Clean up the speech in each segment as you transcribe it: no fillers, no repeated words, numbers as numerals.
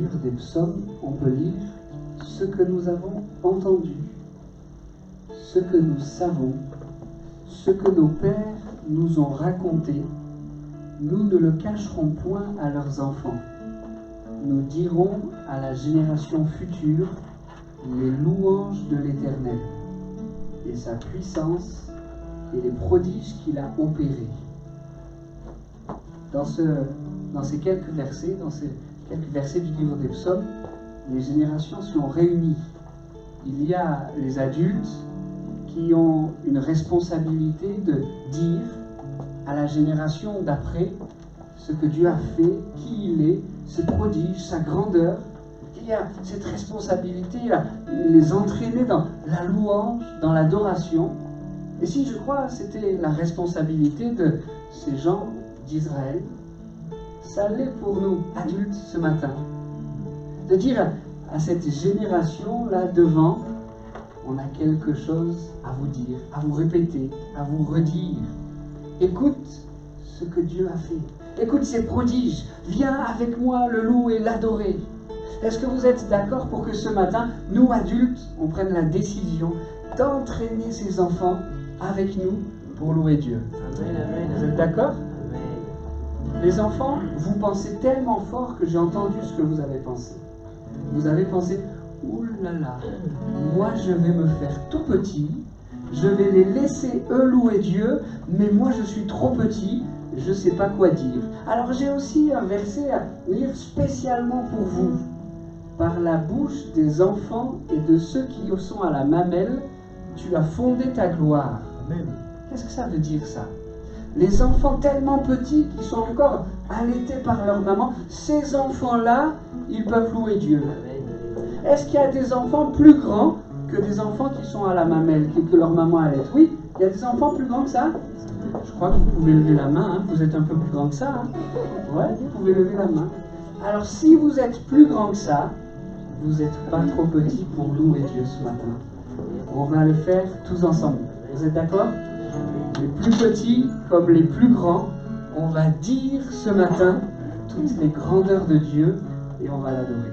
livre des psaumes, on peut lire ce que nous avons entendu, ce que nous savons, ce que nos pères nous ont raconté, nous ne le cacherons point à leurs enfants. Nous dirons à la génération future les louanges de l'Éternel et sa puissance et les prodiges qu'il a opérés. Dans ces quelques versets du livre des psaumes, les générations sont réunies. Il y a les adultes qui ont une responsabilité de dire à la génération d'après ce que Dieu a fait, qui il est, ses prodiges, sa grandeur. Il y a cette responsabilité à les entraîner dans la louange, dans l'adoration. Et si je crois c'était la responsabilité de ces gens d'Israël, ça l'est pour nous, adultes, ce matin. De dire à cette génération-là devant, on a quelque chose à vous dire, à vous répéter, à vous redire. Écoute ce que Dieu a fait. Écoute ses prodiges. Viens avec moi le louer et l'adorer. Est-ce que vous êtes d'accord pour que ce matin, nous adultes, on prenne la décision d'entraîner ces enfants avec nous pour louer Dieu? Amen. Vous êtes d'accord? Les enfants, vous pensez tellement fort que j'ai entendu ce que vous avez pensé. Vous avez pensé, ouh là là, moi je vais me faire tout petit, je vais les laisser eux louer Dieu, mais moi je suis trop petit, je ne sais pas quoi dire. Alors j'ai aussi un verset à lire spécialement pour vous. Par la bouche des enfants et de ceux qui sont à la mamelle, tu as fondé ta gloire. Amen. Qu'est-ce que ça veut dire ça? Les enfants tellement petits qui sont encore allaités par leur maman, ces enfants-là, ils peuvent louer Dieu. Est-ce qu'il y a des enfants plus grands que des enfants qui sont à la mamelle, que leur maman allaite? Oui, il y a des enfants plus grands que ça. Je crois que vous pouvez lever la main, hein. Vous êtes un peu plus grand que ça. Hein. Ouais, vous pouvez lever la main. Alors si vous êtes plus grand que ça, vous n'êtes pas trop petit pour louer Dieu ce matin. On va le faire tous ensemble. Vous êtes d'accord? Les plus petits comme les plus grands, on va dire ce matin toutes les grandeurs de Dieu et on va l'adorer.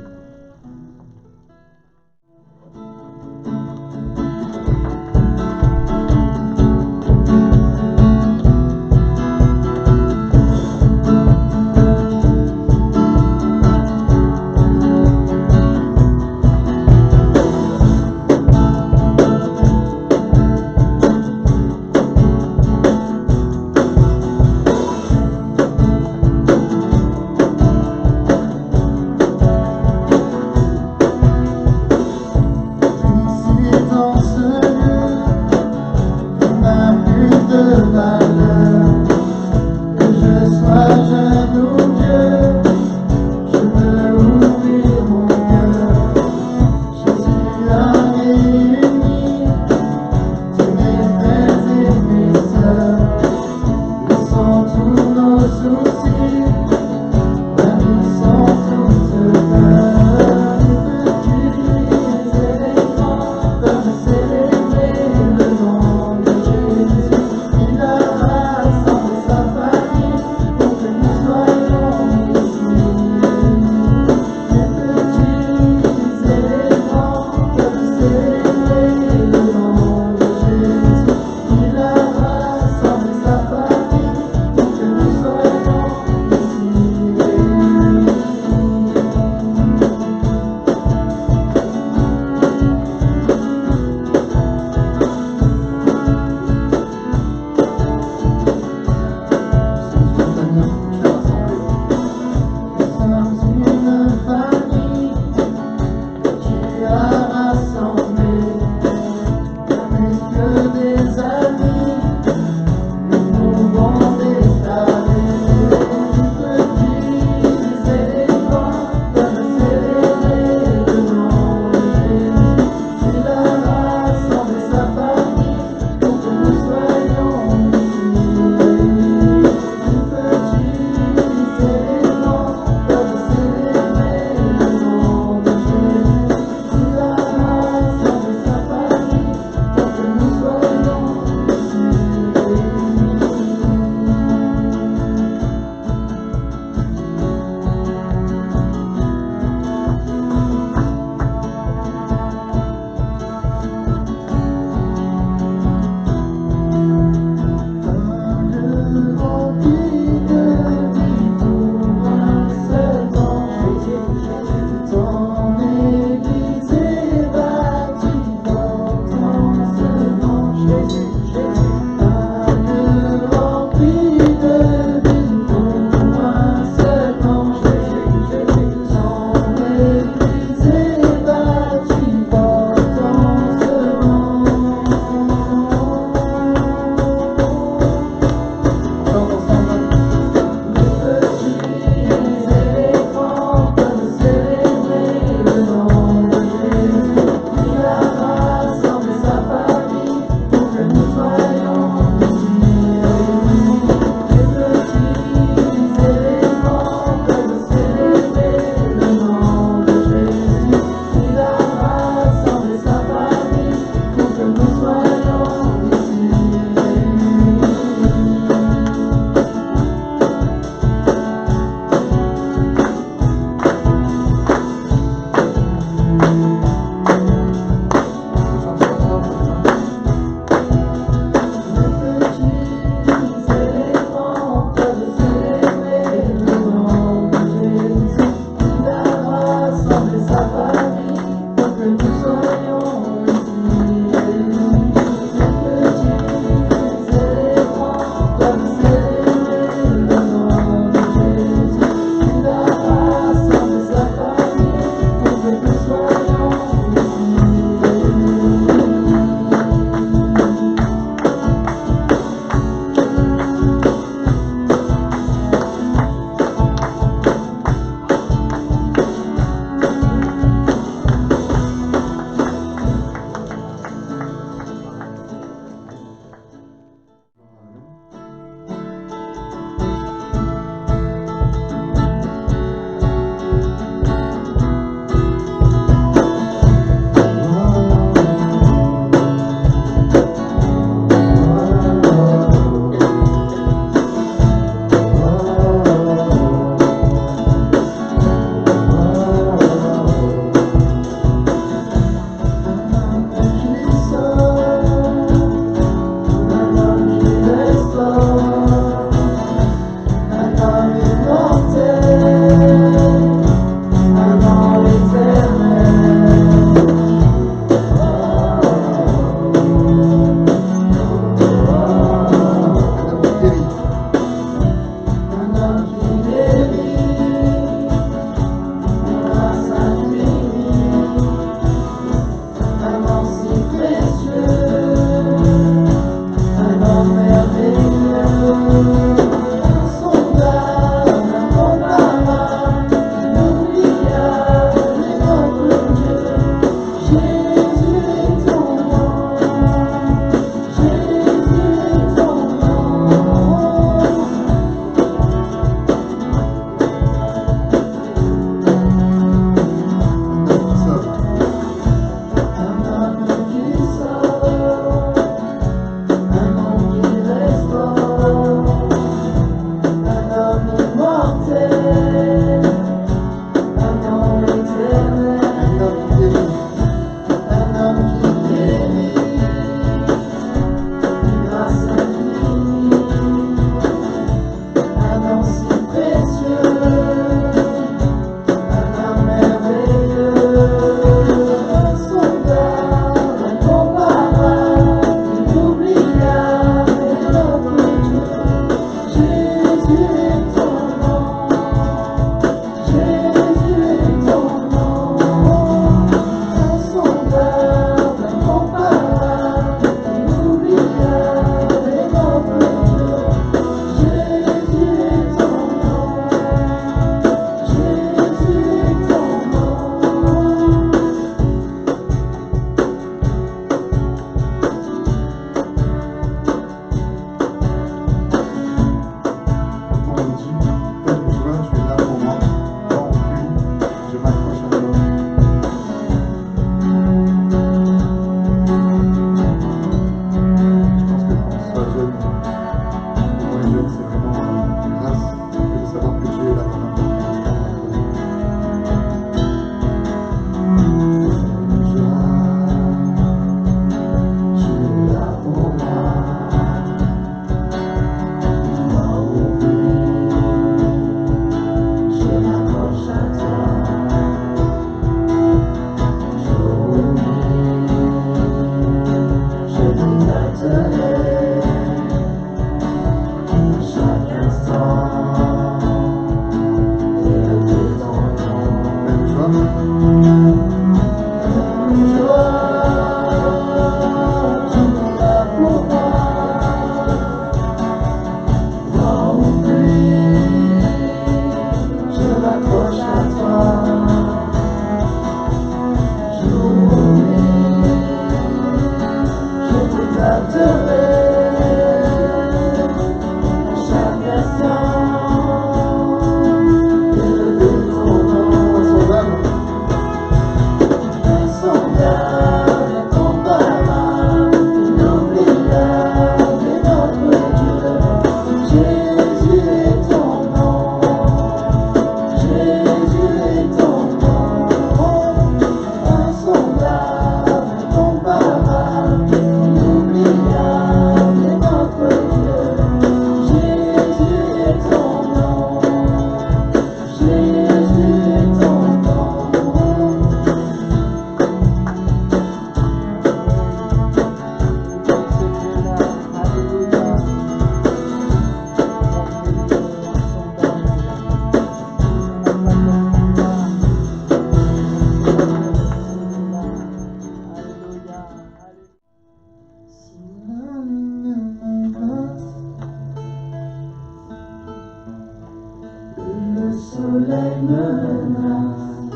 soleil menace,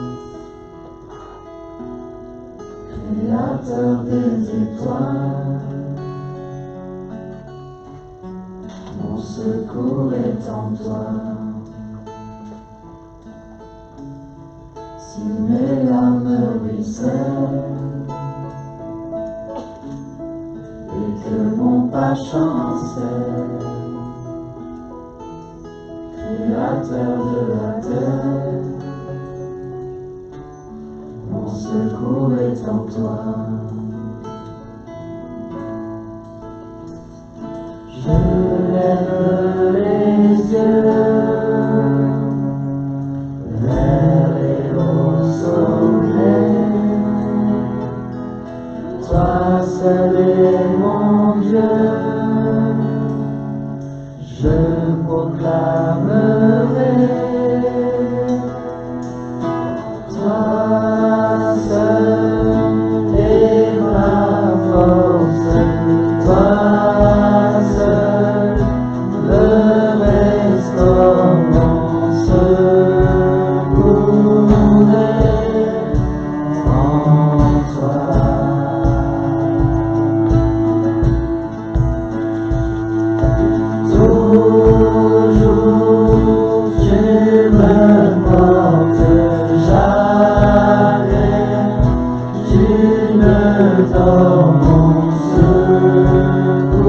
créateur des étoiles, mon secours est en toi. Si mes larmes ruissellent et que mon pas chancelle, Créateur de la terre, mon secours est en toi. Je lève les yeux vers les hauts sommets. Toi seul est mon Dieu. Je proclamerai, toi seul est ma force, toi seul me restaure, mon secours est en toi. Toujours tu me portes, jamais tu ne dors, mon secours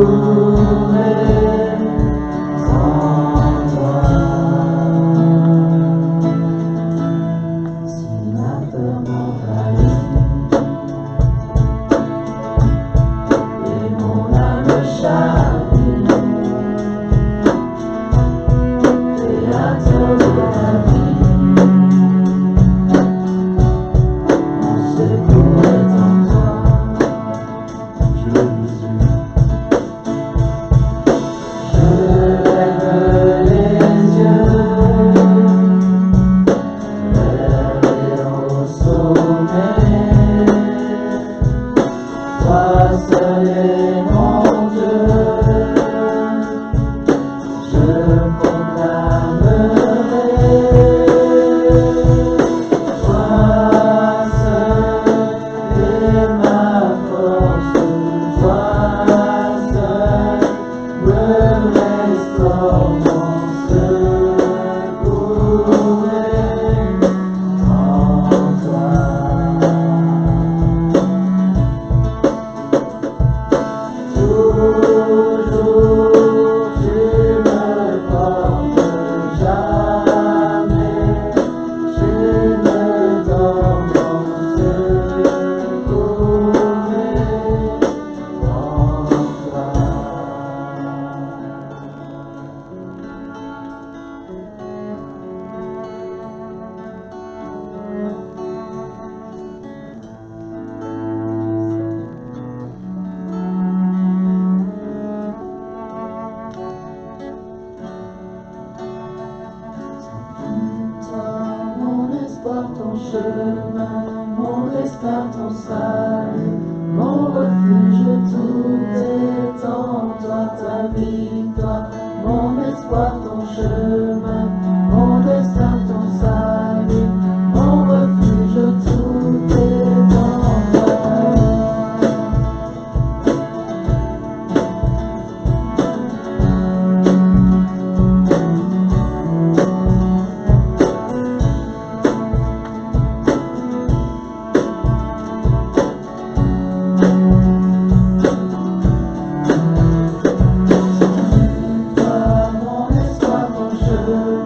est en toi. Si la peur m'envahit et mon âme chavire, Créateur de la vie, mon secours est en toi. Je lève les yeux. Je lève les yeux vers les hauts sommets. Toi seul est mon Dieu. Je proclamerai, toi seul est ma force, toi seul me restaure, mon secours est en toi. Toujours tu me portes, jamais tu ne dors, mon secours est en toi. Mon espoir, ton chemin, mon espoir, ton salut, mon refuge, tout est en toi, ta victoire. Mon espoir, ton chemin, mon destin, ton salut, mon refuge, tout est en toi. Mon espoir, ton chemin,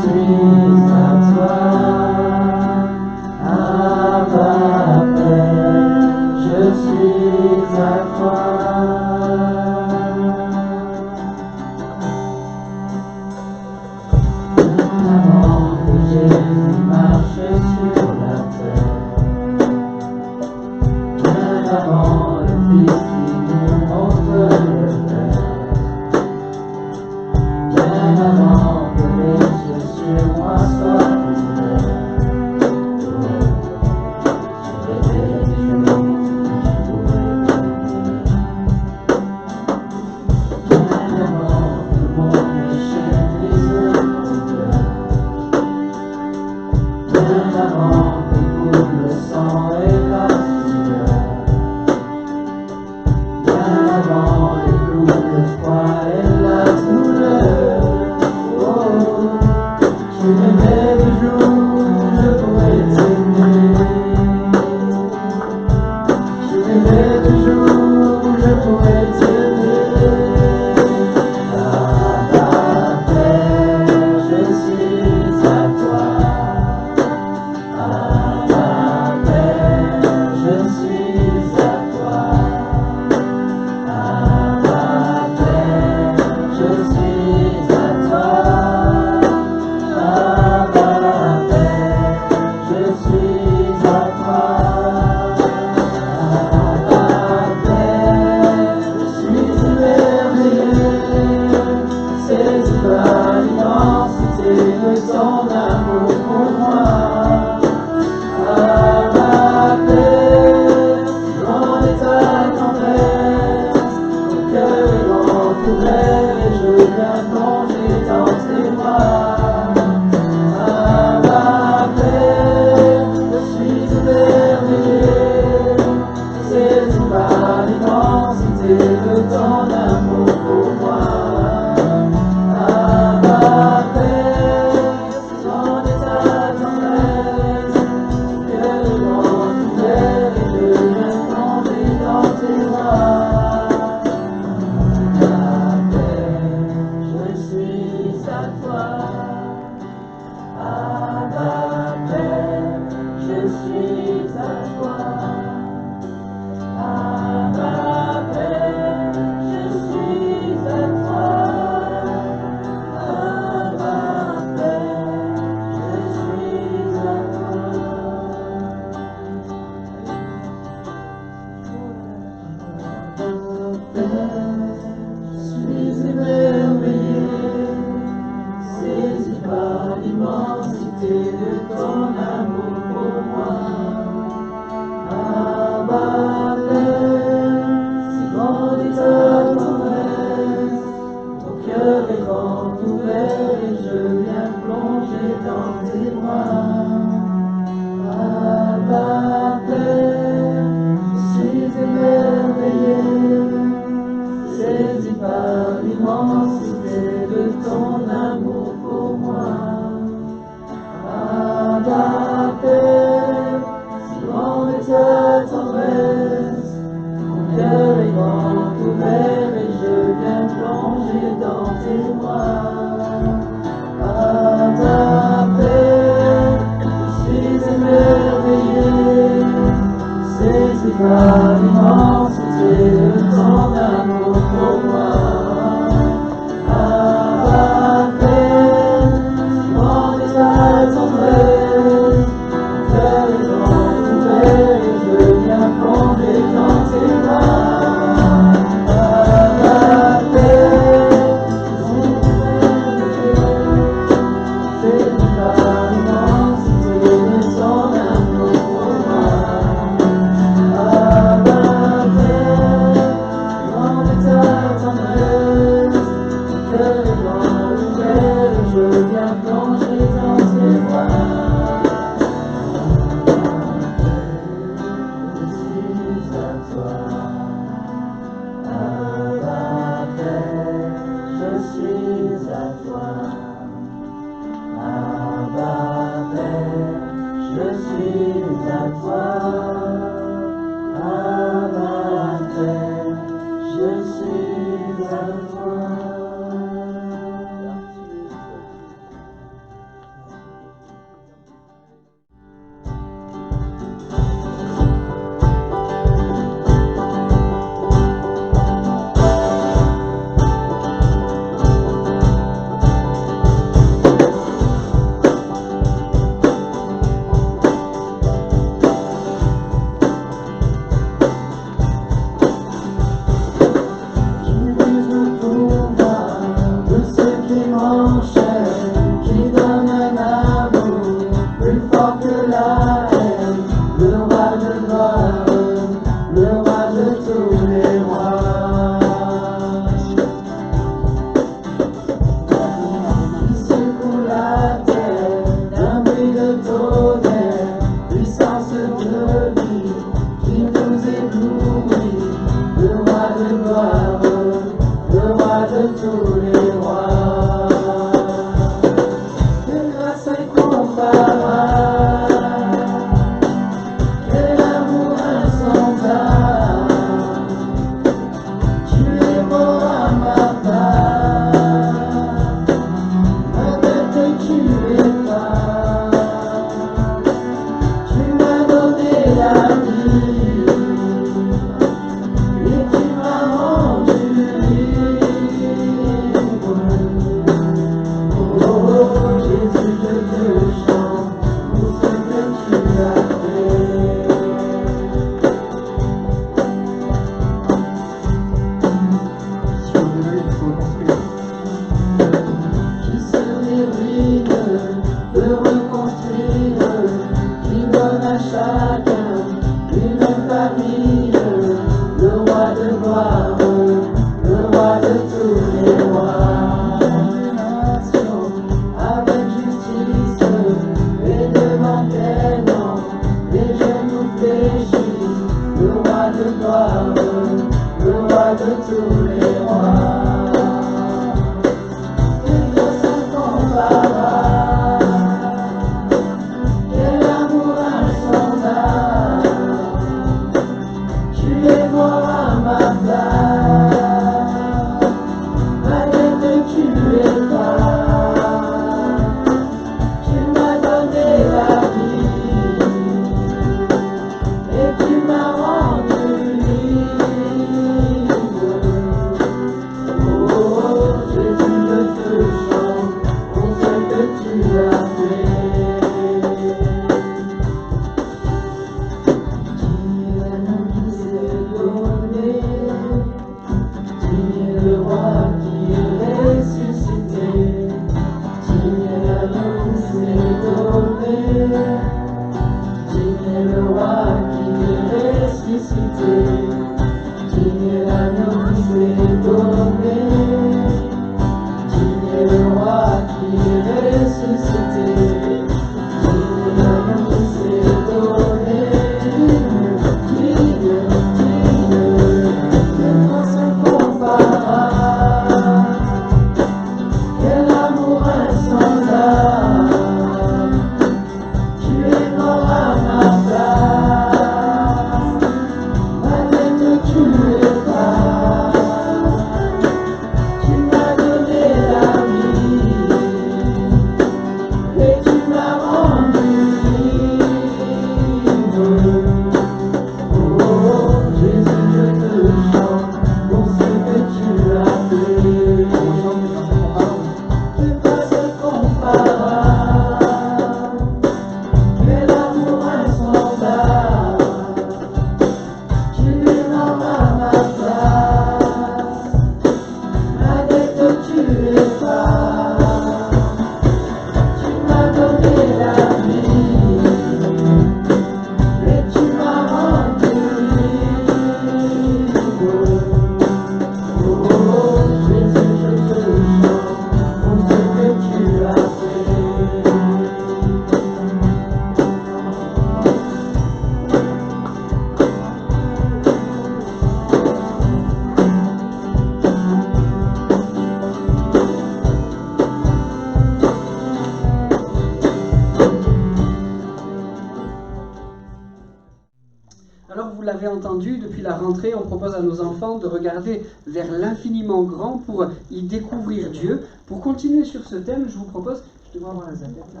l'avez entendu, depuis la rentrée, on propose à nos enfants de regarder vers l'infiniment grand pour y découvrir Dieu. Pour continuer sur ce thème, je vous propose... Je devrais avoir la zapette là.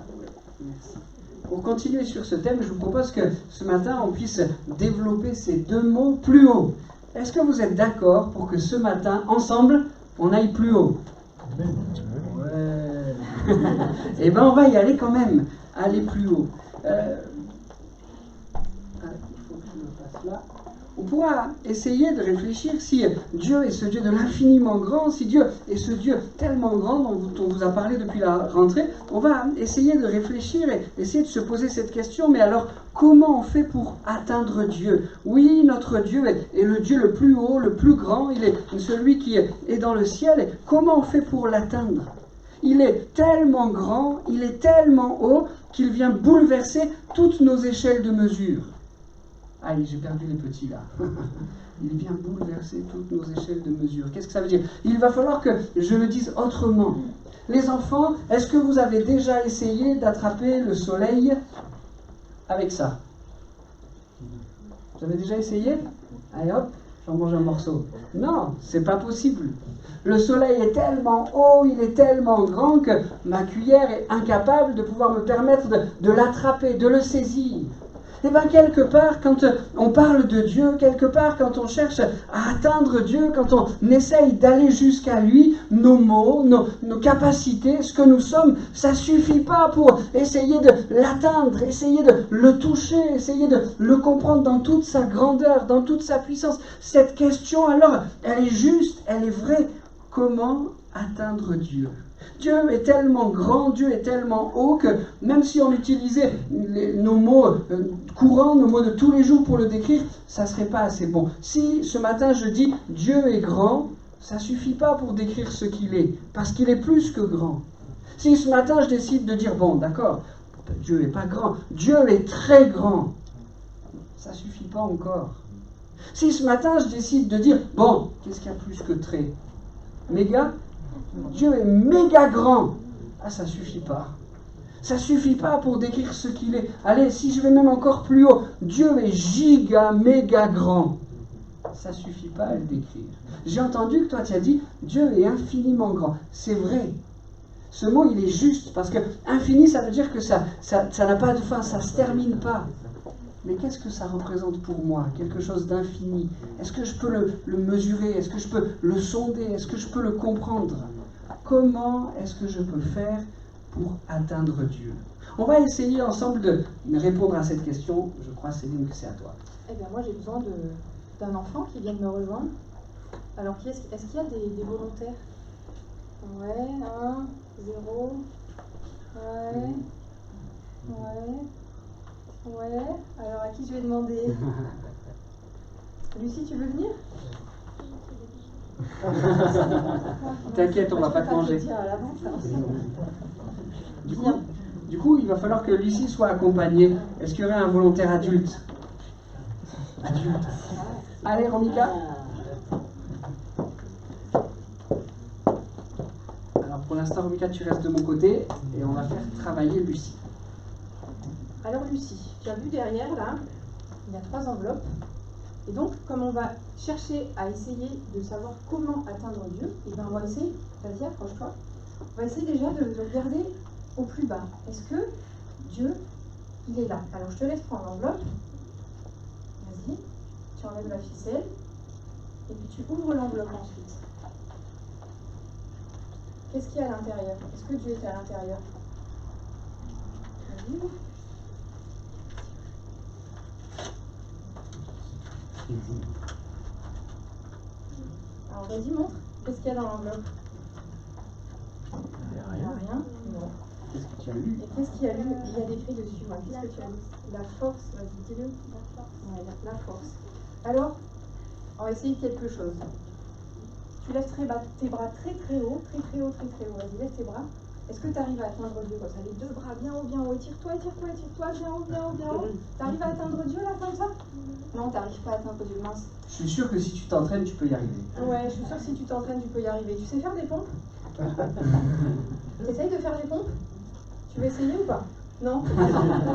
Merci. Pour continuer sur ce thème, je vous propose que ce matin, on puisse développer ces deux mots plus haut. Est-ce que vous êtes d'accord pour que ce matin, ensemble, on aille plus haut? Ouais. Eh bien, on va y aller quand même. Aller plus haut. Il faut que je me passe là. On pourra essayer de réfléchir si Dieu est ce Dieu de l'infiniment grand, si Dieu est ce Dieu tellement grand dont on vous a parlé depuis la rentrée. On va essayer de réfléchir et essayer de se poser cette question. Mais alors, comment on fait pour atteindre Dieu? Oui, notre Dieu est le Dieu le plus haut, le plus grand. Il est celui qui est dans le ciel. Et comment on fait pour l'atteindre? Il est tellement grand, il est tellement haut qu'il vient bouleverser toutes nos échelles de mesure. Ah, j'ai perdu les petits là. Il vient bouleverser toutes nos échelles de mesure. Qu'est-ce que ça veut dire? Il va falloir que je le dise autrement. Les enfants, est-ce que vous avez déjà essayé d'attraper le soleil avec ça? Vous avez déjà essayé? Allez hop, j'en mange un morceau. Non, c'est pas possible. Le soleil est tellement haut, il est tellement grand que ma cuillère est incapable de pouvoir me permettre de l'attraper, de le saisir. Et bien quelque part, quand on parle de Dieu, quelque part, quand on cherche à atteindre Dieu, quand on essaye d'aller jusqu'à lui, nos mots, nos capacités, ce que nous sommes, ça ne suffit pas pour essayer de l'atteindre, essayer de le toucher, essayer de le comprendre dans toute sa grandeur, dans toute sa puissance. Cette question, alors, elle est juste, elle est vraie. Comment atteindre Dieu? Dieu est tellement grand, Dieu est tellement haut que même si on utilisait nos mots courants, nos mots de tous les jours pour le décrire, ça ne serait pas assez bon. Si ce matin je dis Dieu est grand, ça ne suffit pas pour décrire ce qu'il est, parce qu'il est plus que grand. Si ce matin je décide de dire, bon d'accord, Dieu n'est pas grand, Dieu est très grand, ça ne suffit pas encore. Si ce matin je décide de dire, bon, qu'est-ce qu'il y a plus que très? Méga? Dieu est méga grand. Ah, ça suffit pas. Ça suffit pas pour décrire ce qu'il est. Allez, si je vais même encore plus haut, Dieu est giga, méga grand. Ça suffit pas à le décrire. J'ai entendu que toi tu as dit, Dieu est infiniment grand. C'est vrai. Ce mot, il est juste, parce que infini, ça veut dire que ça n'a pas de fin, ça ne se termine pas. Mais qu'est-ce que ça représente pour moi? Quelque chose d'infini. Est-ce que je peux le mesurer? Est-ce que je peux le sonder? Est-ce que je peux le comprendre? Comment est-ce que je peux faire pour atteindre Dieu? On va essayer ensemble de répondre à cette question. Je crois, Céline, que c'est à toi. Eh bien, moi, j'ai besoin d'un enfant qui vienne me rejoindre. Alors, est-ce qu'il y a des volontaires? Ouais, 1, 0. Ouais. Alors, à qui je vais demander? Lucie, tu veux venir? T'inquiète, on va pas te manger. Du coup, il va falloir que Lucie soit accompagnée. Est-ce qu'il y aurait un volontaire adulte? Allez, Romika. Alors, pour l'instant, Romika, tu restes de mon côté et on va faire travailler Lucie. Alors, Lucie, tu as vu derrière, là, il y a 3 enveloppes. Et donc, comme on va chercher à essayer de savoir comment atteindre Dieu, et bien on va essayer, vas-y, approche-toi, on va essayer déjà de regarder au plus bas. Est-ce que Dieu, il est là? Alors, je te laisse prendre l'enveloppe. Vas-y, tu enlèves la ficelle, et puis tu ouvres l'enveloppe ensuite. Qu'est-ce qu'il y a à l'intérieur? Est-ce que Dieu est à l'intérieur? Vas-y. Alors vas-y, montre. Qu'est-ce qu'il y a dans l'enveloppe? Il n'y a rien. Non. Qu'est-ce que tu as lu? Et qu'est-ce qu'il y a lu? Il y a décrit dessus. Qu'est-ce que tu as lu? La force. Vas-y, dis-le. Ouais, la force. Alors, on va essayer quelque chose. Tu laisses tes bras très très haut. Vas-y, laisse tes bras. Est-ce que tu arrives à atteindre Dieu comme ça? Les 2 bras bien haut. Étire-toi, bien haut. Tu arrives à atteindre Dieu là comme ça? Non, tu n'arrives pas à atteindre Dieu, mince. Je suis sûr que si tu t'entraînes, tu peux y arriver. Ouais, je suis sûre que si tu t'entraînes, tu peux y arriver. Tu sais faire des pompes? Tu essayes de faire des pompes? Tu veux essayer ou pas? Non?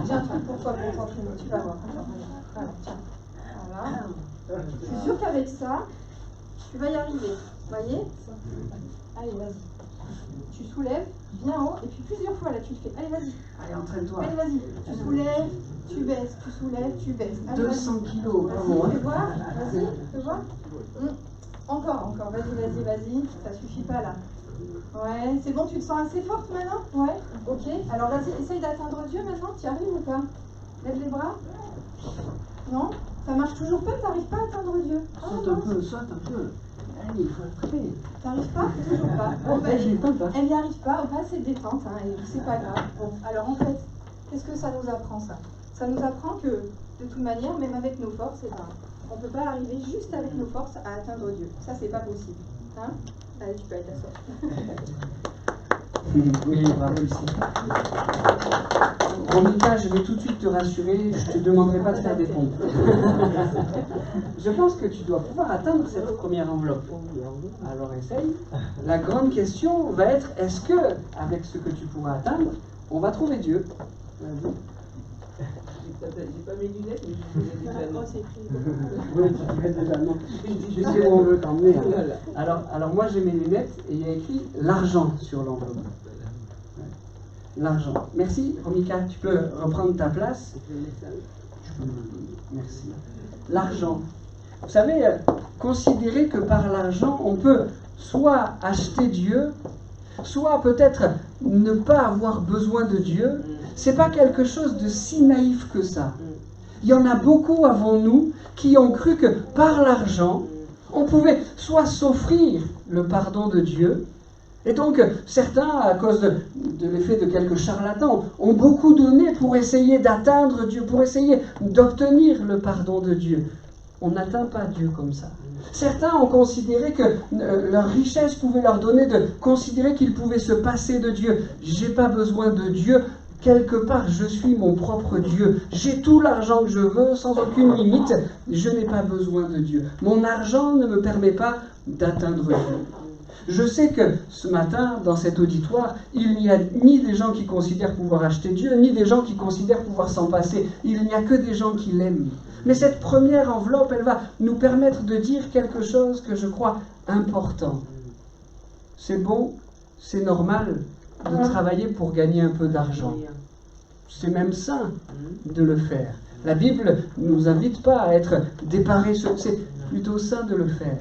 J'ai un truc pour toi pour t'entraîner, tu vas voir. Voilà, tiens. Voilà. Je suis sûre qu'avec ça, tu vas y arriver. Vous voyez? Allez, vas-y. Tu soulèves bien haut, et puis plusieurs fois, là, tu le fais. Allez, vas-y. Allez, entraîne-toi. Allez, vas-y. Tu soulèves, tu baisses, tu soulèves, tu baisses. Allez, 200 kilos, vas-y, vraiment. fais voir. Vas-y, fais voir. Encore. Vas-y. Ça suffit pas, là. Ouais, c'est bon, tu te sens assez forte maintenant? Ouais, ok. Alors, vas-y, essaye d'atteindre Dieu maintenant. Tu y arrives ou pas? Lève les bras. Non? Ça marche toujours pas? T'arrives pas à atteindre Dieu? Saute un peu. Allez, il faut attraper. T'arrives pas? Toujours pas. Bon, ben, Je n'ai pas. elle n'y arrive pas, pas assez de détente, hein, et c'est pas grave. Bon, alors en fait, qu'est-ce que ça nous apprend, ça? Ça nous apprend que, de toute manière, même avec nos forces, on ne peut pas arriver juste avec nos forces à atteindre Dieu. Ça, c'est pas possible. Hein? Allez, tu peux aller t'asseoir. Oui, bravo ici. Romita, je vais tout de suite te rassurer, je ne te demanderai pas de faire des pompes. Je pense que tu dois pouvoir atteindre cette première enveloppe. Alors essaye. La grande question va être, est-ce que, avec ce que tu pourras atteindre, on va trouver Dieu? Vas-y. J'ai pas mes lunettes, mais je les ai Oh, c'est écrit. Oui, tu dirais déjà non. Je sais où on veut t'emmener. Hein. Alors moi j'ai mes lunettes et il y a écrit l'argent sur l'enveloppe. L'argent. Merci Romika, tu peux reprendre ta place. Merci. L'argent. Vous savez, considérer que par l'argent on peut soit acheter Dieu, soit peut-être ne pas avoir besoin de Dieu, c'est pas quelque chose de si naïf que ça. Il y en a beaucoup avant nous qui ont cru que par l'argent, on pouvait soit s'offrir le pardon de Dieu, et donc certains, à cause de l'effet de quelques charlatans, ont beaucoup donné pour essayer d'atteindre Dieu, pour essayer d'obtenir le pardon de Dieu. On n'atteint pas Dieu comme ça. Certains ont considéré que leur richesse pouvait leur donner de considérer qu'ils pouvaient se passer de Dieu. J'ai pas besoin de Dieu. Quelque part, je suis mon propre Dieu. J'ai tout l'argent que je veux, sans aucune limite. Je n'ai pas besoin de Dieu. Mon argent ne me permet pas d'atteindre Dieu. Je sais que ce matin, dans cet auditoire, il n'y a ni des gens qui considèrent pouvoir acheter Dieu, ni des gens qui considèrent pouvoir s'en passer. Il n'y a que des gens qui l'aiment. Mais cette première enveloppe, elle va nous permettre de dire quelque chose que je crois important. C'est bon, c'est normal de travailler pour gagner un peu d'argent. C'est même sain de le faire. La Bible ne nous invite pas à être des paresseux, c'est plutôt sain de le faire.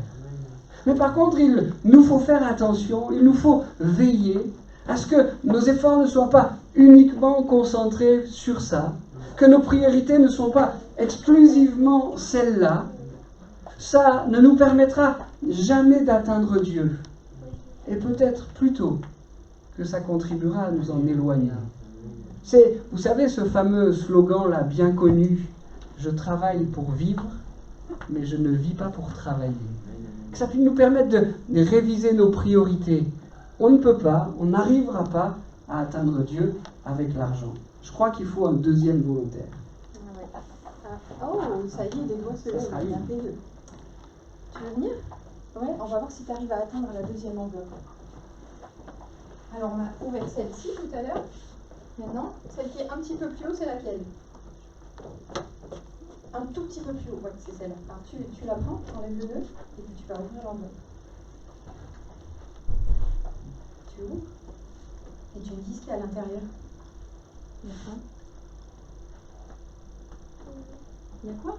Mais par contre, il nous faut faire attention, il nous faut veiller à ce que nos efforts ne soient pas uniquement concentrés sur ça, que nos priorités ne soient pas exclusivement celles-là. Ça ne nous permettra jamais d'atteindre Dieu. Et peut-être plutôt que ça contribuera à nous en éloigner. C'est, vous savez, ce fameux slogan-là, bien connu, « Je travaille pour vivre, mais je ne vis pas pour travailler ». Que ça puisse nous permettre de réviser nos priorités. On ne peut pas, on n'arrivera pas à atteindre Dieu avec l'argent. Je crois qu'il faut un deuxième volontaire. Oh, ça y est, des doigts se lèvent, merveilleux. Tu veux venir? Ouais, on va voir si tu arrives à atteindre la deuxième enveloppe. Alors, on a ouvert celle-ci tout à l'heure. Maintenant, celle qui est un petit peu plus haut, c'est laquelle? Un tout petit peu plus haut, ouais, c'est celle-là. Alors, tu la prends, tu enlèves le nœud, et puis tu vas ouvrir l'enveloppe. Tu ouvres, et tu me dis ce qu'il y a à l'intérieur. Il y a quoi? Il y a quoi?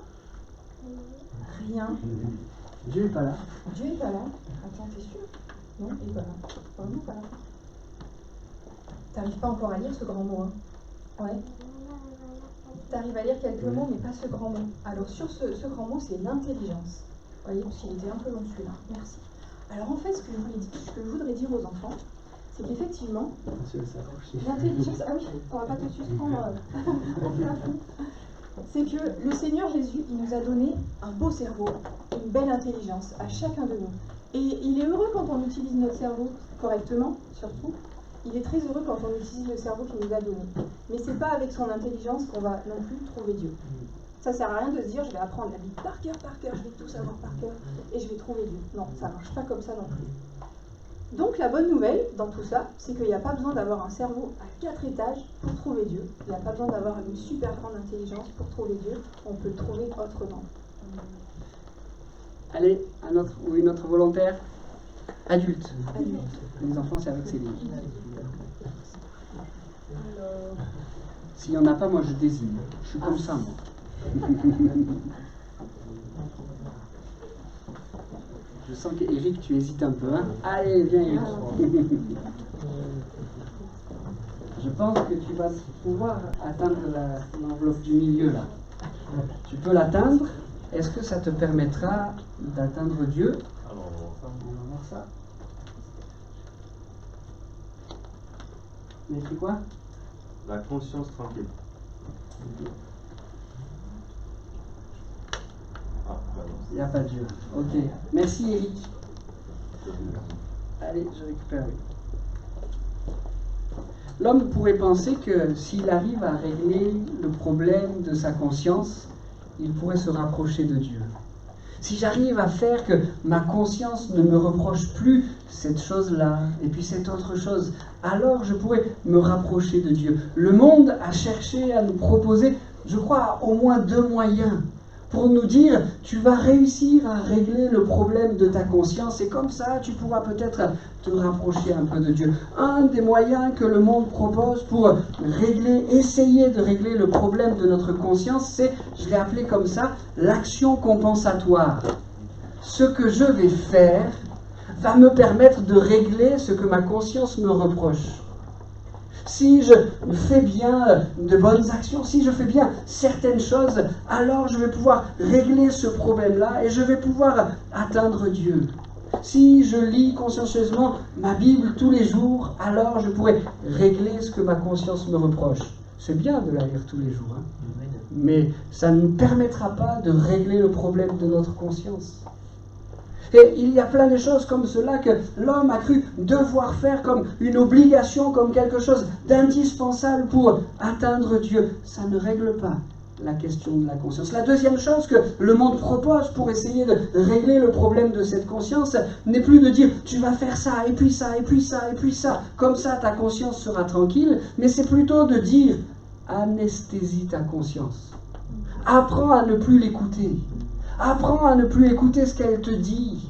Rien. Dieu n'est pas là. Dieu n'est pas là. Attends, t'es sûr? Non, il n'est pas là. Vraiment pas là. T'arrives pas encore à lire ce grand mot, hein? Ouais. T'arrives à lire quelques mots, mais pas ce grand mot. Alors, sur ce grand mot, c'est l'intelligence. Vous voyez, parce qu'il était un peu long celui-là. Merci. Alors, en fait, ce que je voudrais dire aux enfants, c'est qu'effectivement, l'intelligence... Ah oui, on va pas tout de suite prendre... c'est que le Seigneur Jésus, il nous a donné un beau cerveau, une belle intelligence à chacun de nous. Et il est heureux quand on utilise notre cerveau correctement, surtout. Il est très heureux quand on utilise le cerveau qu'il nous a donné. Mais c'est pas avec son intelligence qu'on va non plus trouver Dieu. Ça sert à rien de se dire je vais apprendre la Bible par cœur, je vais tout savoir par cœur et je vais trouver Dieu. Non, ça marche pas comme ça non plus. Donc la bonne nouvelle dans tout ça, c'est qu'il n'y a pas besoin d'avoir un cerveau à 4 étages pour trouver Dieu. Il n'y a pas besoin d'avoir une super grande intelligence pour trouver Dieu. On peut le trouver autrement. Allez, un autre ou une autre volontaire. Adulte. Les enfants, c'est avec Céline. S'il n'y en a pas, moi je désigne. Je suis comme ça, moi. Je sens qu'Éric, tu hésites un peu. Hein? Allez, viens, Éric. Je pense que tu vas pouvoir atteindre l'enveloppe du milieu, là. Tu peux l'atteindre. Est-ce que ça te permettra d'atteindre Dieu? On va voir ça. Mais c'est quoi? La conscience tranquille. Il n'y a pas Dieu. Ok. Merci Eric. Allez, je récupère. L'homme pourrait penser que s'il arrive à régler le problème de sa conscience, il pourrait se rapprocher de Dieu. Si j'arrive à faire que ma conscience ne me reproche plus cette chose-là et puis cette autre chose, alors je pourrais me rapprocher de Dieu. Le monde a cherché à nous proposer, je crois, au moins 2 moyens pour nous dire, tu vas réussir à régler le problème de ta conscience et comme ça, tu pourras peut-être te rapprocher un peu de Dieu. Un des moyens que le monde propose pour essayer de régler le problème de notre conscience, c'est, je l'ai appelé comme ça, l'action compensatoire. Ce que je vais faire va me permettre de régler ce que ma conscience me reproche. Si je fais bien de bonnes actions, si je fais bien certaines choses, alors je vais pouvoir régler ce problème-là et je vais pouvoir atteindre Dieu. Si je lis consciencieusement ma Bible tous les jours, alors je pourrai régler ce que ma conscience me reproche. C'est bien de la lire tous les jours, hein, mais ça ne nous permettra pas de régler le problème de notre conscience. Et il y a plein de choses comme cela que l'homme a cru devoir faire comme une obligation, comme quelque chose d'indispensable pour atteindre Dieu. Ça ne règle pas la question de la conscience. La deuxième chose que le monde propose pour essayer de régler le problème de cette conscience n'est plus de dire tu vas faire ça, et puis ça, et puis ça, et puis ça. Comme ça, ta conscience sera tranquille. Mais c'est plutôt de dire anesthésie ta conscience. Apprends à ne plus l'écouter. Apprends à ne plus écouter ce qu'elle te dit.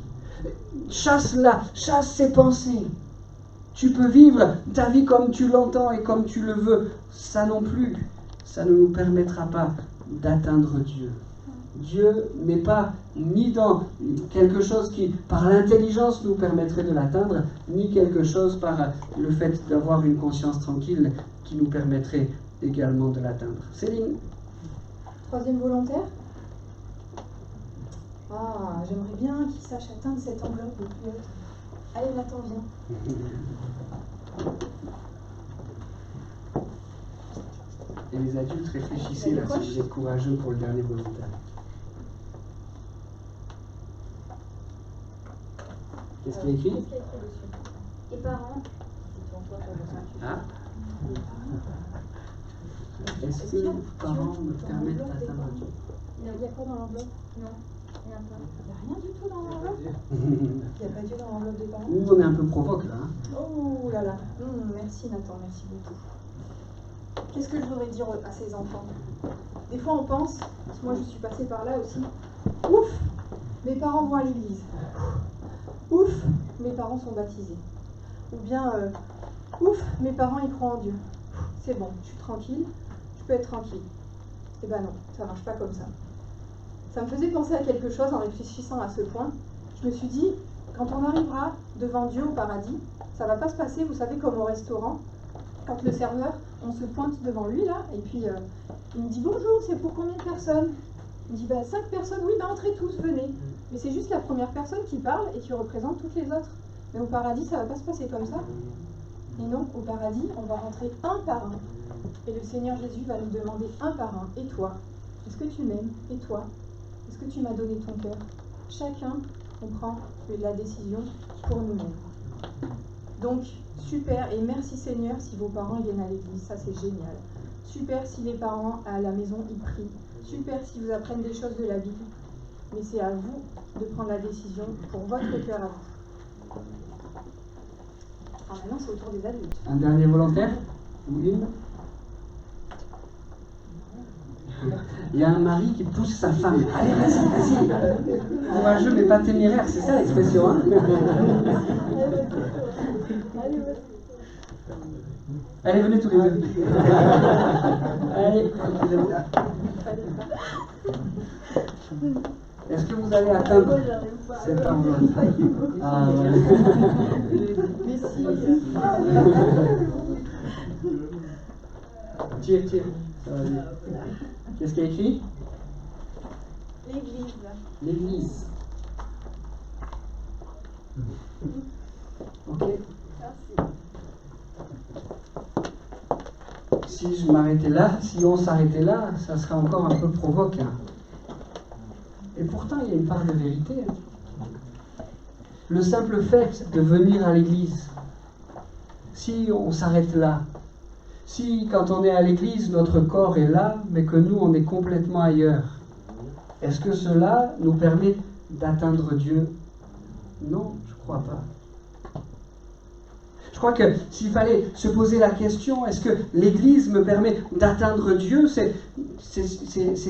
Chasse-la, chasse ses pensées. Tu peux vivre ta vie comme tu l'entends et comme tu le veux. Ça non plus, ça ne nous permettra pas d'atteindre Dieu. Dieu n'est pas ni dans quelque chose qui, par l'intelligence, nous permettrait de l'atteindre, ni quelque chose par le fait d'avoir une conscience tranquille qui nous permettrait également de l'atteindre. Céline? Troisième volontaire. Ah, j'aimerais bien qu'il sache atteindre cette enveloppe le plus haute. Allez, Nathan, viens. Et les adultes, réfléchissez là si vous êtes courageux pour le dernier volontaire. Qu'est-ce qu'il y a écrit? Qu'est-ce qu'il y a écrit dessus? Et parents, c'est pour toi, Ah. Est-ce que les parents me permettent d'atteindre Dieu? Il y a quoi dans l'enveloppe? Non, il y a un peu. Il n'y a rien du tout dans l'enveloppe? Il n'y a pas Dieu dans l'enveloppe des parents? Nous, on est un peu provoque là. Hein. Oh là là. Merci Nathan, merci beaucoup. Qu'est-ce que je voudrais dire à ces enfants? Des fois on pense, parce que moi je suis passée par là aussi, ouf, mes parents vont à l'église. Ouf, mes parents sont baptisés. Ou bien, ouf, mes parents ils croient en Dieu. C'est bon, je suis tranquille, je peux être tranquille. Eh ben non, ça marche pas comme ça. Ça me faisait penser à quelque chose en réfléchissant à ce point. Je me suis dit, quand on arrivera devant Dieu au paradis, ça va pas se passer, vous savez, comme au restaurant, quand le serveur, on se pointe devant lui là, et puis il me dit bonjour, c'est pour combien de personnes? Il me dit 5 personnes, oui, entrez tous, venez. Mais c'est juste la première personne qui parle et qui représente toutes les autres. Mais au paradis, ça va pas se passer comme ça. Et non, au paradis, on va rentrer un par un. Et le Seigneur Jésus va nous demander un par un. Et toi, est-ce que tu m'aimes? Et toi, est-ce que tu m'as donné ton cœur? Chacun, on prend la décision pour nous-mêmes. Donc, super, et merci Seigneur si vos parents viennent à l'église, ça c'est génial. Super si les parents à la maison y prient. Super si vous apprennent des choses de la Bible. Mais c'est à vous de prendre la décision pour votre cœur à vous. Alors maintenant, c'est au tour des adultes. Un dernier volontaire? Ou une? Il y a un mari qui pousse sa femme. Allez, vas-y. Courageux mais pas téméraire, c'est ça l'expression. Hein. Allez, venez tous les deux. Allez, tranquillez-vous. Est-ce que vous allez atteindre cette enveloppe? Ah, ouais. Tire. Ça va bien. Qu'est-ce qu'il y a écrit? L'église. Ok. Si je m'arrêtais là, si on s'arrêtait là, ça serait encore un peu provoquant. Et pourtant, il y a une part de vérité. Le simple fait de venir à l'église, si on s'arrête là, si quand on est à l'église, notre corps est là, mais que nous, on est complètement ailleurs, est-ce que cela nous permet d'atteindre Dieu? Non, je ne crois pas. Je crois que s'il fallait se poser la question, est-ce que l'Église me permet d'atteindre Dieu, c'est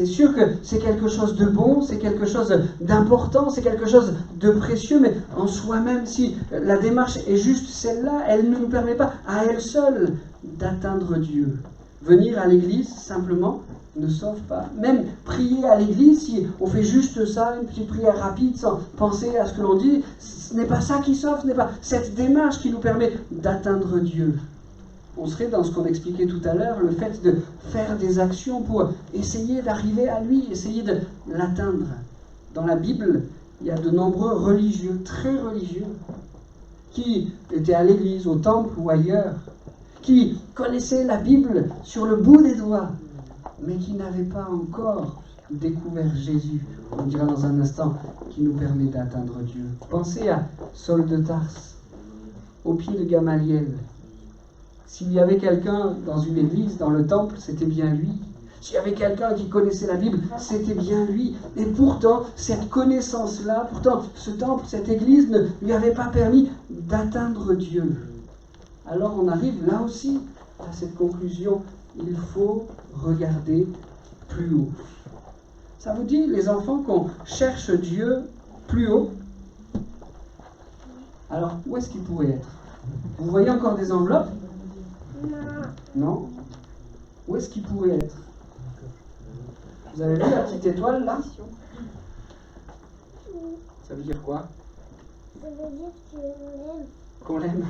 sûr que c'est quelque chose de bon, c'est quelque chose d'important, c'est quelque chose de précieux, mais en soi-même, si la démarche est juste celle-là, elle ne nous permet pas à elle seule d'atteindre Dieu. Venir à l'Église, simplement, ne sauve pas. Même prier à l'église, si on fait juste ça, une petite prière rapide sans penser à ce que l'on dit, ce n'est pas ça qui sauve, ce n'est pas cette démarche qui nous permet d'atteindre Dieu. On serait dans ce qu'on expliquait tout à l'heure, le fait de faire des actions pour essayer d'arriver à lui, essayer de l'atteindre. Dans la Bible, il y a de nombreux religieux, très religieux, qui étaient à l'église, au temple ou ailleurs, qui connaissaient la Bible sur le bout des doigts, mais qui n'avaient pas encore découvert Jésus, on dira dans un instant, qui nous permet d'atteindre Dieu. Pensez à Saul de Tarse, au pied de Gamaliel. S'il y avait quelqu'un dans une église, dans le temple, c'était bien lui. S'il y avait quelqu'un qui connaissait la Bible, c'était bien lui. Et pourtant, cette connaissance-là, pourtant, ce temple, cette église ne lui avait pas permis d'atteindre Dieu. Alors on arrive là aussi à cette conclusion, il faut regarder plus haut. Ça vous dit, les enfants, qu'on cherche Dieu plus haut? Alors, où est-ce qu'il pourrait être? Vous voyez encore des enveloppes? Non? Où est-ce qu'il pourrait être? Vous avez vu la petite étoile là? Ça veut dire quoi? Ça veut dire Qu'on l'aime.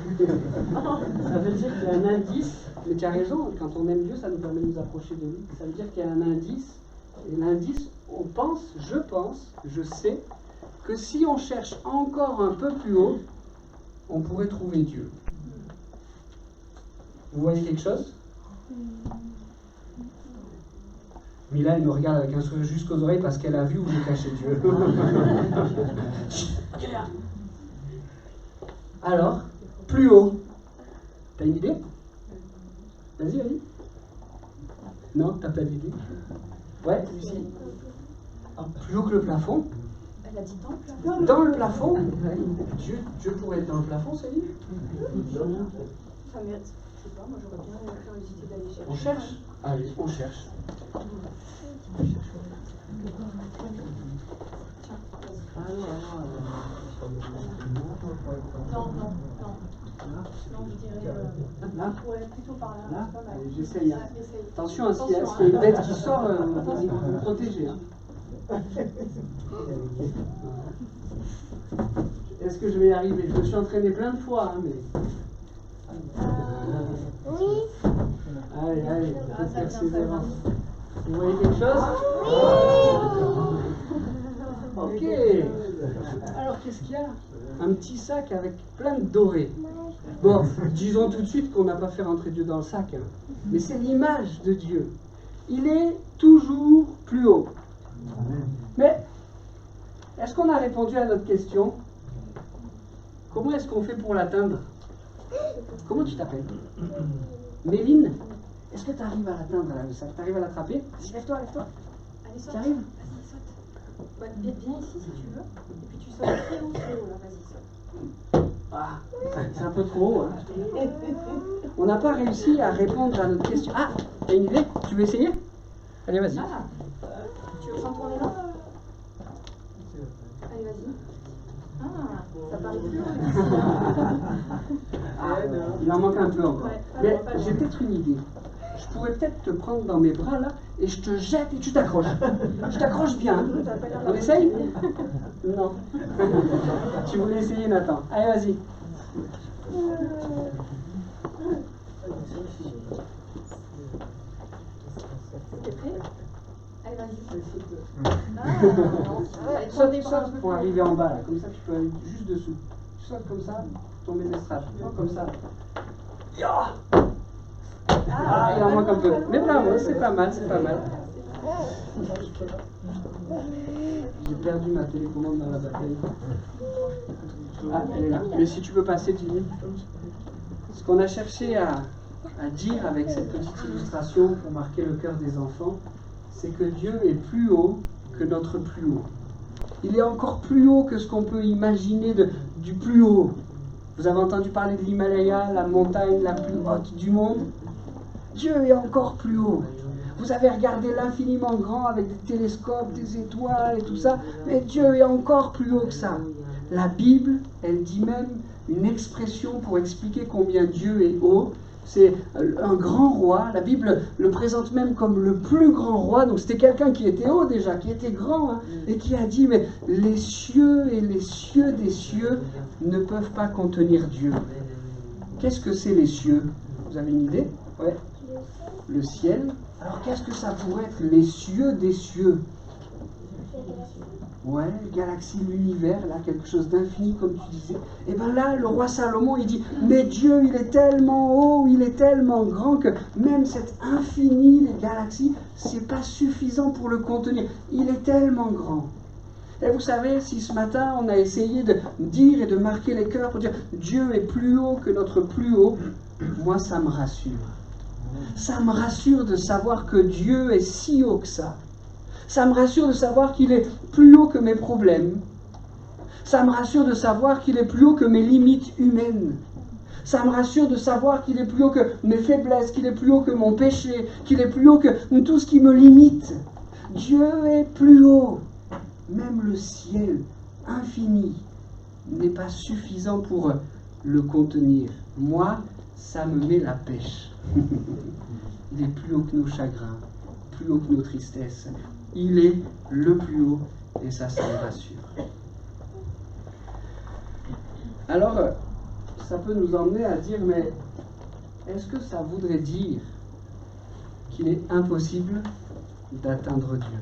Ça veut dire qu'il y a un indice, mais tu as raison, quand on aime Dieu, ça nous permet de nous approcher de lui. Ça veut dire qu'il y a un indice, et l'indice, on pense, je sais, que si on cherche encore un peu plus haut, on pourrait trouver Dieu. Vous voyez quelque chose? Mila, elle me regarde avec un sourire jusqu'aux oreilles parce qu'elle a vu où j'ai caché Dieu. Alors, plus haut. T'as une idée? Vas-y. Non, t'as pas d'idée? Ouais, Lucie. Alors, plus haut que le plafond. Elle a dit temple. Dans le plafond. Ouais. Dieu pourrait être dans le plafond, c'est dit? Ça mérite. Je sais pas, moi j'aurais bien la curiosité d'aller chercher. On cherche? Allez, on cherche. Non, je dirais. Là? Ouais, plutôt par là. Là? C'est pas mal. Allez, j'essaye. Hein. Essaye. Attention, hein, s'il y a une bête qui sort, vous vous protégez. Hein. Est-ce que je vais y arriver? Je me suis entraîné plein de fois, hein, mais... oui. Allez, faites persévérance. Vous voyez quelque chose? Ok. Alors, qu'est-ce qu'il y a? Un petit sac avec plein de dorés. Bon, disons tout de suite qu'on n'a pas fait rentrer Dieu dans le sac. Hein. Mais c'est l'image de Dieu. Il est toujours plus haut. Mais, est-ce qu'on a répondu à notre question? Comment est-ce qu'on fait pour l'atteindre? Comment tu t'appelles? Méline? Est-ce que tu arrives à l'atteindre, là, le sac? Tu arrives à l'attraper? Vas-y, lève-toi. Allez, saute. Tu arrives? Vas-y, saute. Ouais, viens ici si tu veux. Et puis tu sautes très haut, là. Vas-y, saute. Ah, c'est un peu trop haut. Hein. On n'a pas réussi à répondre à notre question. Ah, t'as une idée? Tu veux essayer? Allez, vas-y. Ah, tu veux s'en tourner là? Allez, vas-y. Ah, ça paraît plus haut ici. Il en manque un peu encore. Ouais, Mais pas loin. j'ai peut-être une idée. Je pourrais peut-être te prendre dans mes bras là et je te jette et tu t'accroches. Je t'accroche bien. Hein. On essaye? Non. Tu voulais essayer, Nathan. Allez, vas-y. T'es prêt? Allez, vas-y. Saute pour arriver en bas là. Comme ça, tu peux aller juste dessous. Tu sautes comme ça, tomber l'estrade. Non, comme ça. Ah, il en manque un peu. Mais bravo, c'est pas mal, c'est pas mal. J'ai perdu ma télécommande dans la bataille. Ah, elle est là. Mais si tu peux passer, Jimmy. Ce qu'on a cherché à dire avec cette petite illustration pour marquer le cœur des enfants, c'est que Dieu est plus haut que notre plus haut. Il est encore plus haut que ce qu'on peut imaginer du plus haut. Vous avez entendu parler de l'Himalaya, la montagne la plus haute du monde? Dieu est encore plus haut. Vous avez regardé l'infiniment grand avec des télescopes, des étoiles et tout ça, mais Dieu est encore plus haut que ça. La Bible, elle dit même une expression pour expliquer combien Dieu est haut. C'est un grand roi. La Bible le présente même comme le plus grand roi. Donc c'était quelqu'un qui était haut déjà, qui était grand, hein, et qui a dit, mais les cieux et les cieux des cieux ne peuvent pas contenir Dieu. Qu'est-ce que c'est les cieux? Vous avez une idée? Ouais. Le ciel. Alors qu'est-ce que ça pourrait être les cieux des cieux? Ouais, galaxie, l'univers, là, quelque chose d'infini, comme tu disais. Et bien là, le roi Salomon, il dit, mais Dieu, il est tellement haut, il est tellement grand que même cet infini des galaxies, c'est pas suffisant pour le contenir. Il est tellement grand. Et vous savez, si ce matin, on a essayé de dire et de marquer les cœurs pour dire, Dieu est plus haut que notre plus haut, moi, ça me rassure. Ça me rassure de savoir que Dieu est si haut que ça. Ça me rassure de savoir qu'il est plus haut que mes problèmes. Ça me rassure de savoir qu'il est plus haut que mes limites humaines. Ça me rassure de savoir qu'il est plus haut que mes faiblesses, qu'il est plus haut que mon péché, qu'il est plus haut que tout ce qui me limite. Dieu est plus haut. Même le ciel infini n'est pas suffisant pour le contenir. Moi, ça me met la pêche. Il est plus haut que nos chagrins, plus haut que nos tristesses. Il est le plus haut et ça me rassure. Alors, ça peut nous emmener à dire, mais est-ce que ça voudrait dire qu'il est impossible d'atteindre Dieu?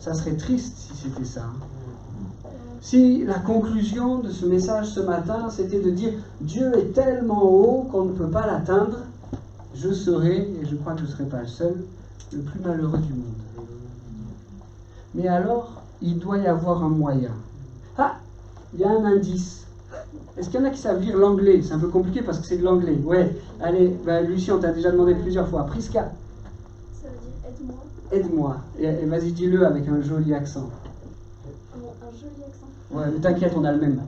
Ça serait triste si c'était ça. Si la conclusion de ce message ce matin, c'était de dire Dieu est tellement haut qu'on ne peut pas l'atteindre, je serais, et je crois que je ne serai pas le seul, le plus malheureux du monde. Mais alors, il doit y avoir un moyen. Ah, il y a un indice. Est-ce qu'il y en a qui savent lire l'anglais? C'est un peu compliqué parce que c'est de l'anglais. Ouais, allez, Lucie, on t'a déjà demandé plusieurs fois. Priska. Ça veut dire aide-moi. Aide-moi. Et vas-y, dis-le avec un joli accent. Un joli accent. Ouais, mais t'inquiète, on a le même.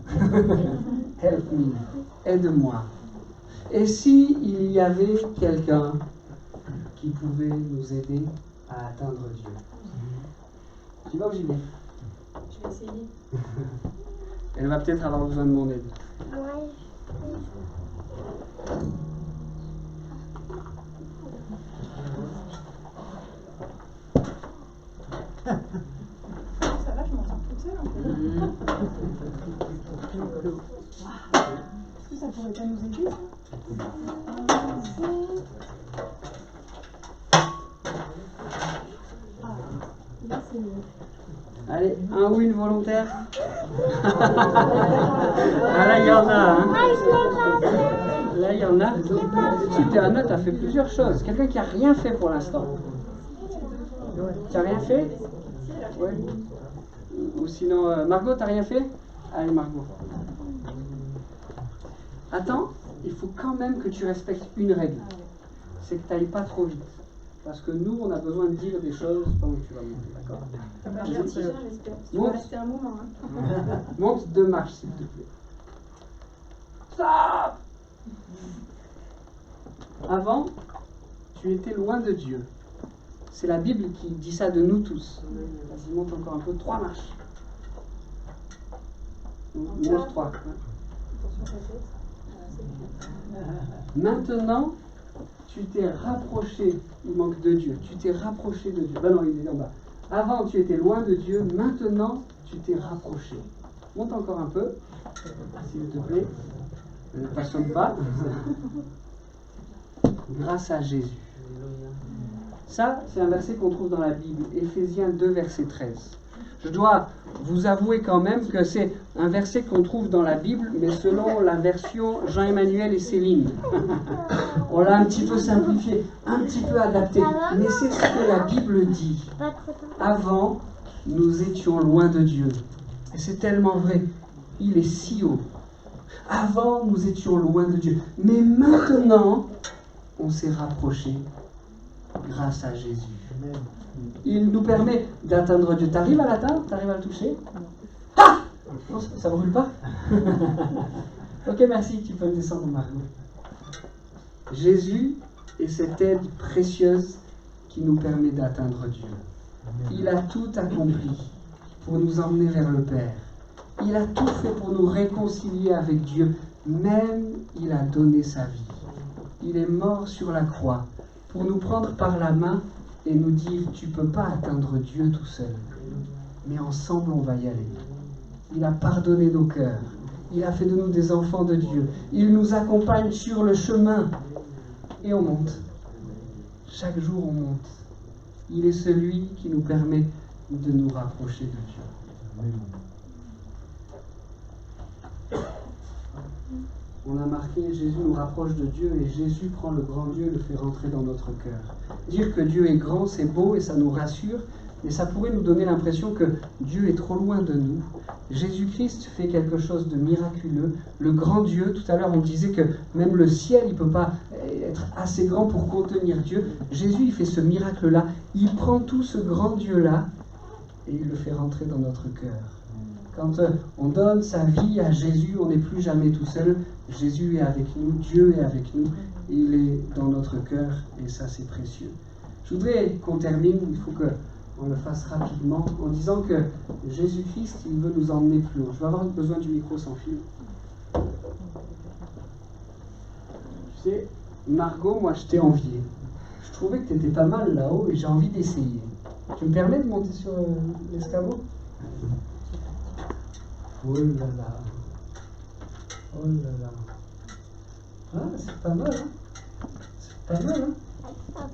Help me. Aide-moi. Et si il y avait quelqu'un qui pouvait nous aider à atteindre Dieu? Tu vas ou j'y vais? Je vais essayer. Elle va peut-être avoir besoin de mon aide. Ouais. Ça va, je m'en sors toute seule en fait. Est-ce que ça pourrait pas nous aider ça? Là c'est mieux. Allez, un ou une volontaire? Ah là, il y en a, hein? Là, il y en a. Super, Anna, tu as fait plusieurs choses. Quelqu'un qui n'a rien fait pour l'instant. Tu n'as rien fait? Ouais. Ou sinon, Margot, tu n'as rien fait? Allez, Margot. Attends, il faut quand même que tu respectes une règle. C'est que tu n'ailles pas trop vite. Parce que nous, on a besoin de dire des choses pendant que tu vas monter, d'accord? Ça va bien, j'espère. Tu vas rester un moment. Hein. Monte 2 marches, s'il te plaît. Stop! Avant, tu étais loin de Dieu. C'est la Bible qui dit ça de nous tous. Vas-y, monte encore un peu, 3 marches. Monte 3. Attention à ta tête. Maintenant, tu t'es rapproché, il manque de Dieu, tu t'es rapproché de Dieu. Ben non, il est en bas. Avant, tu étais loin de Dieu, maintenant, tu t'es rapproché. Monte encore un peu, s'il te plaît. Ne passionne pas. Grâce à Jésus. Ça, c'est un verset qu'on trouve dans la Bible, Éphésiens 2, verset 13. Je dois vous avouer quand même que c'est un verset qu'on trouve dans la Bible, mais selon la version Jean-Emmanuel et Céline. On l'a un petit peu simplifié, un petit peu adapté, mais c'est ce que la Bible dit. Avant, nous étions loin de Dieu. Et c'est tellement vrai. Il est si haut. Avant, nous étions loin de Dieu. Mais maintenant, on s'est rapprochés grâce à Jésus. Il nous permet d'atteindre Dieu. T'arrives à l'atteindre? T'arrives à le toucher? Ah! Non, ça ne brûle pas? Ok, merci, tu peux me descendre, Margot. Jésus est cette aide précieuse qui nous permet d'atteindre Dieu. Il a tout accompli pour nous emmener vers le Père. Il a tout fait pour nous réconcilier avec Dieu. Même il a donné sa vie. Il est mort sur la croix pour nous prendre par la main et nous dire « Tu ne peux pas atteindre Dieu tout seul, mais ensemble on va y aller. » Il a pardonné nos cœurs. Il a fait de nous des enfants de Dieu. Il nous accompagne sur le chemin. Et on monte. Chaque jour on monte. Il est celui qui nous permet de nous rapprocher de Dieu. On a marqué, Jésus nous rapproche de Dieu et Jésus prend le grand Dieu et le fait rentrer dans notre cœur. Dire que Dieu est grand, c'est beau et ça nous rassure, mais ça pourrait nous donner l'impression que Dieu est trop loin de nous. Jésus-Christ fait quelque chose de miraculeux. Le grand Dieu, tout à l'heure on disait que même le ciel, il ne peut pas être assez grand pour contenir Dieu. Jésus, il fait ce miracle-là. Il prend tout ce grand Dieu-là et il le fait rentrer dans notre cœur. Quand on donne sa vie à Jésus, on n'est plus jamais tout seul. Jésus est avec nous, Dieu est avec nous, il est dans notre cœur et ça c'est précieux. Je voudrais qu'on termine, il faut qu'on le fasse rapidement, en disant que Jésus-Christ, il veut nous emmener plus loin. Je vais avoir besoin du micro sans fil. Tu sais, Margot, moi je t'ai envié. Je trouvais que tu étais pas mal là-haut et j'ai envie d'essayer. Tu me permets de monter sur l'escabeau ? Oh là là. Oh là là. Ah, c'est pas mal, hein? C'est pas mal, hein?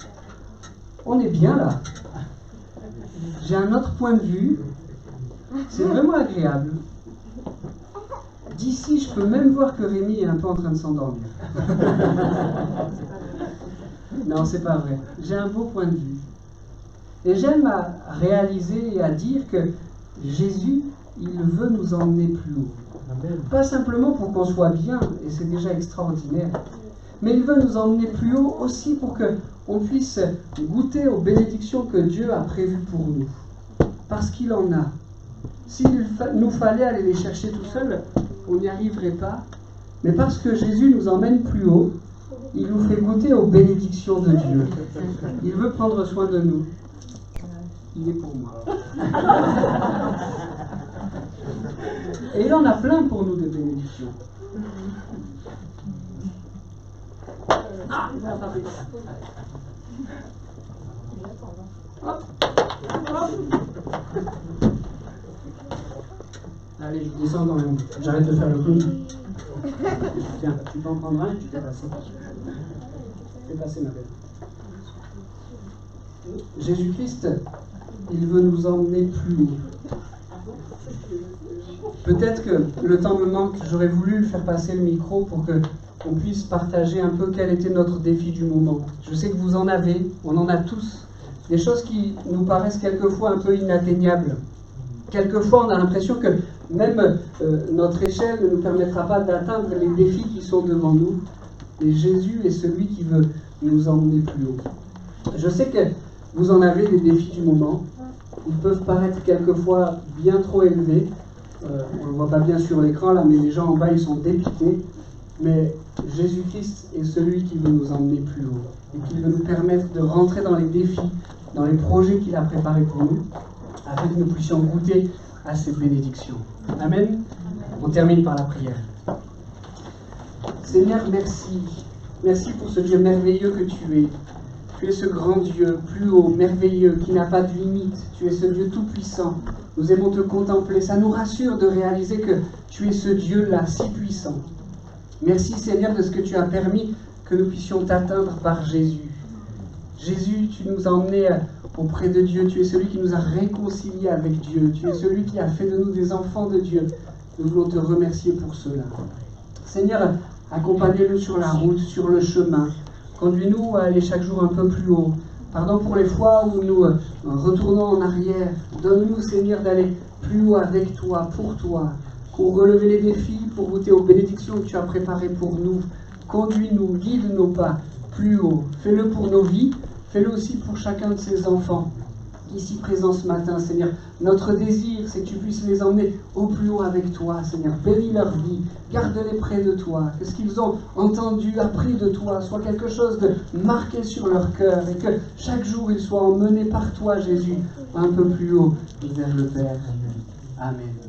On est bien là. J'ai un autre point de vue. C'est vraiment agréable. D'ici, je peux même voir que Rémi est un peu en train de s'endormir. Non, c'est pas vrai. J'ai un beau point de vue. Et j'aime à réaliser et à dire que Jésus, il veut nous emmener plus haut. Pas simplement pour qu'on soit bien, et c'est déjà extraordinaire, mais il veut nous emmener plus haut aussi pour qu'on puisse goûter aux bénédictions que Dieu a prévues pour nous. Parce qu'il en a. S'il nous fallait aller les chercher tout seul, on n'y arriverait pas. Mais parce que Jésus nous emmène plus haut, il nous fait goûter aux bénédictions de Dieu. Il veut prendre soin de nous. Il est pour moi. Et il en a plein pour nous de bénédictions. Ah, hop. Hop. Allez, je descends dans le... J'arrête de faire le clown. Tiens, tu peux en prendre un et tu fais passer. Fais passer, ma belle. Jésus-Christ, il veut nous emmener plus haut. Peut-être que le temps me manque, j'aurais voulu faire passer le micro pour qu'on puisse partager un peu quel était notre défi du moment. Je sais que vous en avez, on en a tous, des choses qui nous paraissent quelquefois un peu inatteignables. Quelquefois on a l'impression que même notre échelle ne nous permettra pas d'atteindre les défis qui sont devant nous. Et Jésus est celui qui veut nous emmener plus haut. Je sais que vous en avez des défis du moment. Ils peuvent paraître quelquefois bien trop élevés. On ne le voit pas bien sur l'écran là, mais les gens en bas ils sont dépités. Mais Jésus-Christ est celui qui veut nous emmener plus haut et qui veut nous permettre de rentrer dans les défis, dans les projets qu'il a préparés pour nous, afin que nous puissions goûter à cette bénédiction. Amen. On termine par la prière. Seigneur, merci. Merci pour ce Dieu merveilleux que tu es. Tu es ce grand Dieu, plus haut, merveilleux, qui n'a pas de limite. Tu es ce Dieu tout-puissant. Nous aimons te contempler. Ça nous rassure de réaliser que tu es ce Dieu-là, si puissant. Merci Seigneur de ce que tu as permis que nous puissions t'atteindre par Jésus. Jésus, tu nous as emmenés auprès de Dieu. Tu es celui qui nous a réconciliés avec Dieu. Tu es celui qui a fait de nous des enfants de Dieu. Nous voulons te remercier pour cela. Seigneur, accompagne-nous sur la route, sur le chemin. Conduis-nous à aller chaque jour un peu plus haut. Pardon pour les fois où nous retournons en arrière. Donne-nous, Seigneur, d'aller plus haut avec toi, pour relever les défis, pour goûter aux bénédictions que tu as préparées pour nous. Conduis-nous, guide nos pas plus haut. Fais-le pour nos vies, fais-le aussi pour chacun de ces enfants ici présents ce matin, Seigneur. Notre désir, c'est que tu puisses les emmener au plus haut avec toi, Seigneur. Bénis leur vie, garde-les près de toi. Que ce qu'ils ont entendu, appris de toi, soit quelque chose de marqué sur leur cœur et que chaque jour ils soient emmenés par toi, Jésus, un peu plus haut vers le Père. Amen.